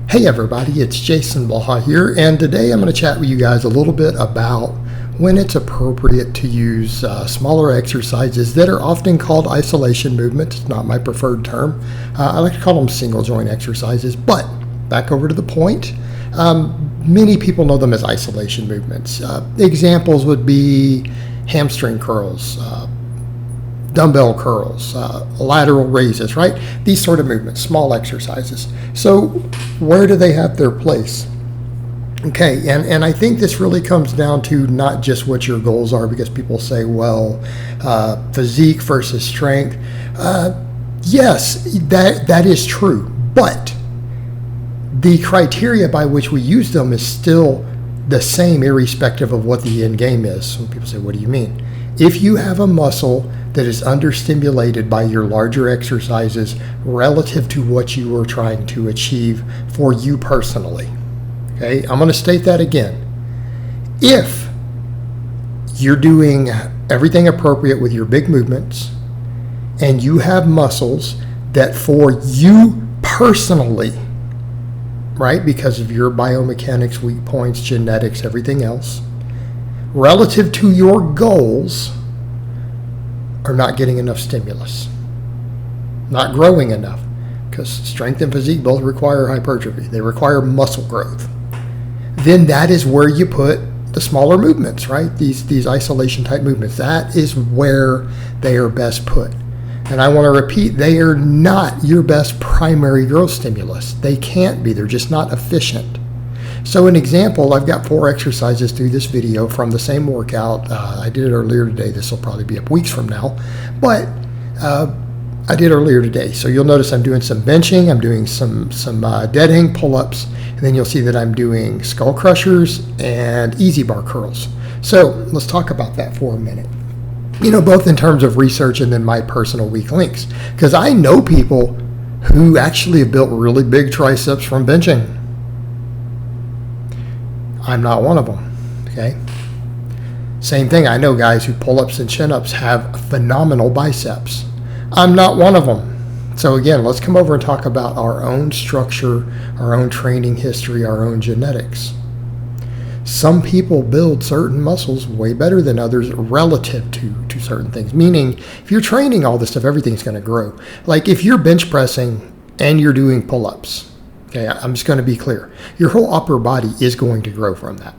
Hey everybody, it's Jason Blaha here, and today I'm going to chat with you guys a little bit about when it's appropriate to use smaller exercises that are often called isolation movements. It's not my preferred term. I like to call them single joint exercises, but back over to the point. Many people know them as isolation movements. Examples would be hamstring curls, dumbbell curls, lateral raises, right? These sort of movements, small exercises. So where do they have their place? Okay, and I think this really comes down to not just what your goals are, because people say, well, physique versus strength. Yes, that is true, but the criteria by which we use them is still the same, irrespective of what the end game is. So people say, what do you mean? If you have a muscle that is understimulated by your larger exercises relative to what you are trying to achieve for you personally. Okay, I'm going to state that again. If you're doing everything appropriate with your big movements and you have muscles that for you personally, right, because of your biomechanics, weak points, genetics, everything else, relative to your goals, are not getting enough stimulus, not growing enough, because strength and physique both require hypertrophy. They require muscle growth. Then that is where you put the smaller movements, right? These isolation type movements. That is where they are best put. And I want to repeat, they are not your best primary growth stimulus. They can't be. They're just not efficient. So an example, I've got 4 exercises through this video from the same workout. I did it earlier today. This will probably be up weeks from now. But I did earlier today. So you'll notice I'm doing some benching. I'm doing some dead hang pull-ups. And then you'll see that I'm doing skull crushers and easy bar curls. So let's talk about that for a minute. You know, both in terms of research and then my personal weak links. Because I know people who actually have built really big triceps from benching. I'm not one of them, okay? Same thing, I know guys who pull-ups and chin-ups have phenomenal biceps. I'm not one of them. So again, let's come over and talk about our own structure, our own training history, our own genetics. Some people build certain muscles way better than others relative to certain things. Meaning, if you're training all this stuff, everything's going to grow. Like if you're bench pressing and you're doing pull-ups, okay, I'm just going to be clear. Your whole upper body is going to grow from that.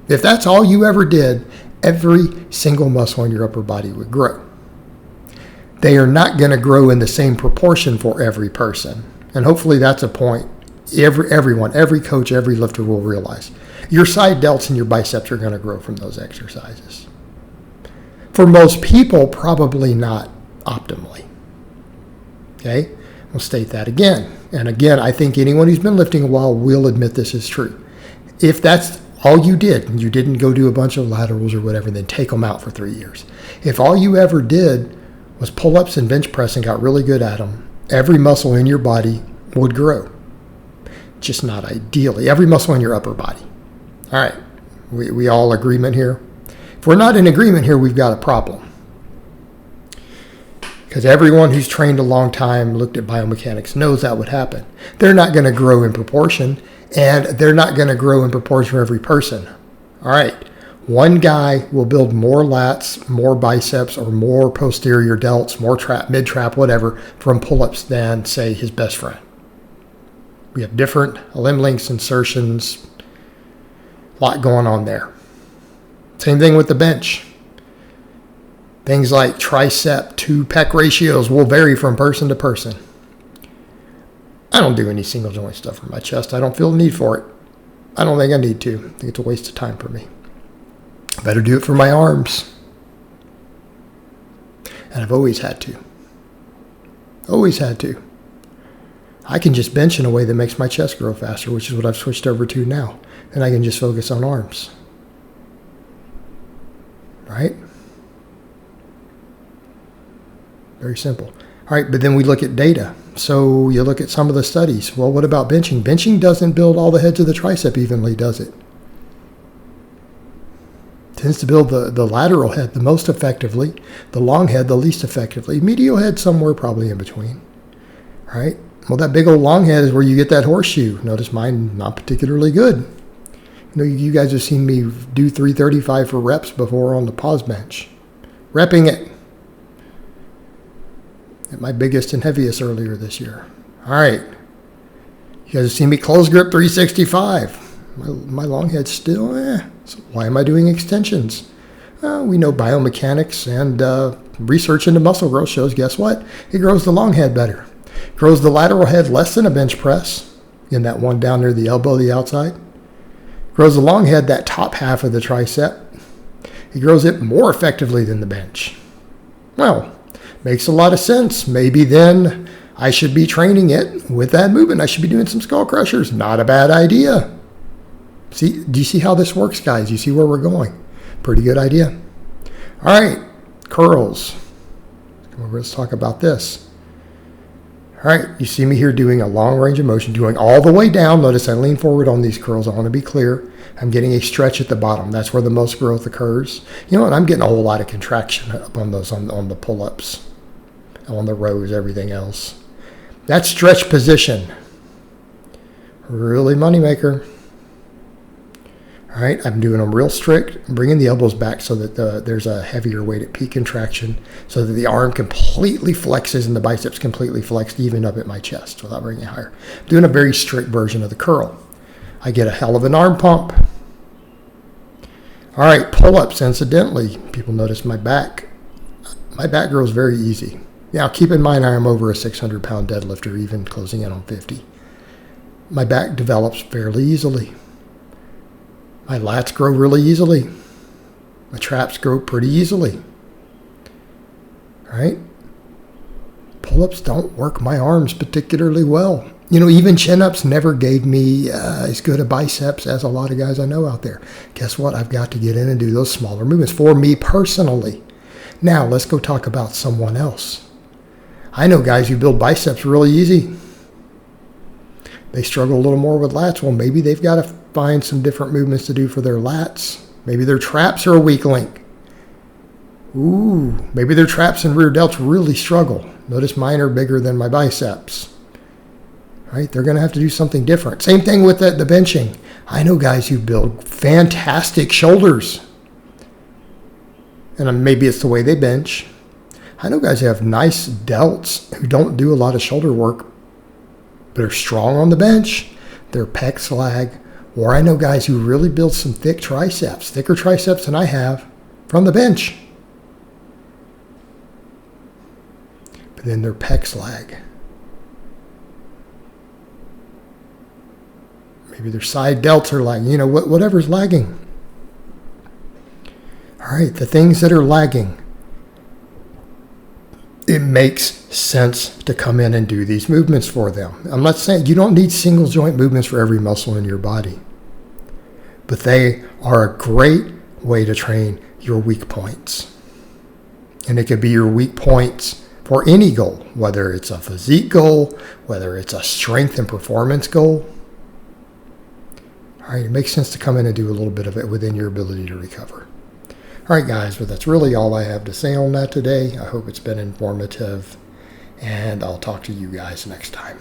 If that's all you ever did, every single muscle in your upper body would grow. They are not going to grow in the same proportion for every person. And hopefully that's a point everyone, every coach, every lifter will realize. Your side delts and your biceps are going to grow from those exercises. For most people, probably not optimally. Okay? I'll state that again. And again, I think anyone who's been lifting a while will admit this is true. If that's all you did, and you didn't go do a bunch of laterals or whatever, then take them out for 3 years. If all you ever did was pull-ups and bench press and got really good at them, every muscle in your body would grow. Just not ideally. Every muscle in your upper body. All right. We all agreement here? If we're not in agreement here, we've got a problem. Because everyone who's trained a long time, looked at biomechanics, knows that would happen. They're not going to grow in proportion, and they're not going to grow in proportion for every person. All right. One guy will build more lats, more biceps, or more posterior delts, more trap, mid-trap, whatever, from pull-ups than, say, his best friend. We have different limb lengths, insertions, a lot going on there. Same thing with the bench. Things like tricep to pec ratios will vary from person to person. I don't do any single joint stuff for my chest. I don't feel the need for it. I don't think I need to. I think it's a waste of time for me. I better do it for my arms. And I've always had to. Always had to. I can just bench in a way that makes my chest grow faster, which is what I've switched over to now. Then I can just focus on arms. Right? Very simple. All right, but then we look at data. So you look at some of the studies. Well, what about benching? Benching doesn't build all the heads of the tricep evenly, does it? Tends to build the lateral head the most effectively, the long head the least effectively, medial head somewhere probably in between. Right? Well, that big old long head is where you get that horseshoe. Notice mine not particularly good. You guys have seen me do 335 for reps before on the pause bench. Repping it. At my biggest and heaviest earlier this year. All right. You guys have seen me close grip 365. My long head's still, So why am I doing extensions? We know biomechanics and research into muscle growth shows, guess what? It grows the long head better. Grows the lateral head less than a bench press. In that one down near the elbow, the outside. Grows the long head, that top half of the tricep. It grows it more effectively than the bench. Well, makes a lot of sense. Maybe then I should be training it with that movement. I should be doing some skull crushers. Not a bad idea. See, do you see how this works, guys? You see where we're going? Pretty good idea. All right, curls. Let's talk about this. All right, you see me here doing a long range of motion, doing all the way down. Notice I lean forward on these curls. I want to be clear. I'm getting a stretch at the bottom. That's where the most growth occurs. You know what? I'm getting a whole lot of contraction up on those, on the pull-ups, on the rows, everything else. That stretch position, really moneymaker. All right, I'm doing them real strict. I'm bringing the elbows back so that there's a heavier weight at peak contraction so that the arm completely flexes and the biceps completely flexed even up at my chest without bringing it higher. I'm doing a very strict version of the curl. I get a hell of an arm pump. All right, pull-ups, incidentally. People notice my back. My back grows very easy. Now, keep in mind I am over a 600-pound deadlifter, even closing in on 50. My back develops fairly easily. My lats grow really easily. My traps grow pretty easily. All right? Pull-ups don't work my arms particularly well. Even chin-ups never gave me as good a biceps as a lot of guys I know out there. Guess what? I've got to get in and do those smaller movements for me personally. Now, let's go talk about someone else. I know guys who build biceps really easy. They struggle a little more with lats. Well, maybe they've got to find some different movements to do for their lats. Maybe their traps are a weak link. Maybe their traps and rear delts really struggle. Notice mine are bigger than my biceps. Right? They're going to have to do something different. Same thing with the benching. I know guys who build fantastic shoulders. And maybe it's the way they bench. I know guys who have nice delts who don't do a lot of shoulder work, but are strong on the bench. Their pecs lag. Or I know guys who really build some thick triceps, thicker triceps than I have from the bench. But then their pecs lag. Maybe their side delts are lagging. Whatever's lagging. All right, the things that are lagging. It makes sense to come in and do these movements for them. I'm not saying you don't need single joint movements for every muscle in your body, but they are a great way to train your weak points. And it could be your weak points for any goal, whether it's a physique goal, whether it's a strength and performance goal. All right, it makes sense to come in and do a little bit of it within your ability to recover. All right, guys, but that's really all I have to say on that today. I hope it's been informative, and I'll talk to you guys next time.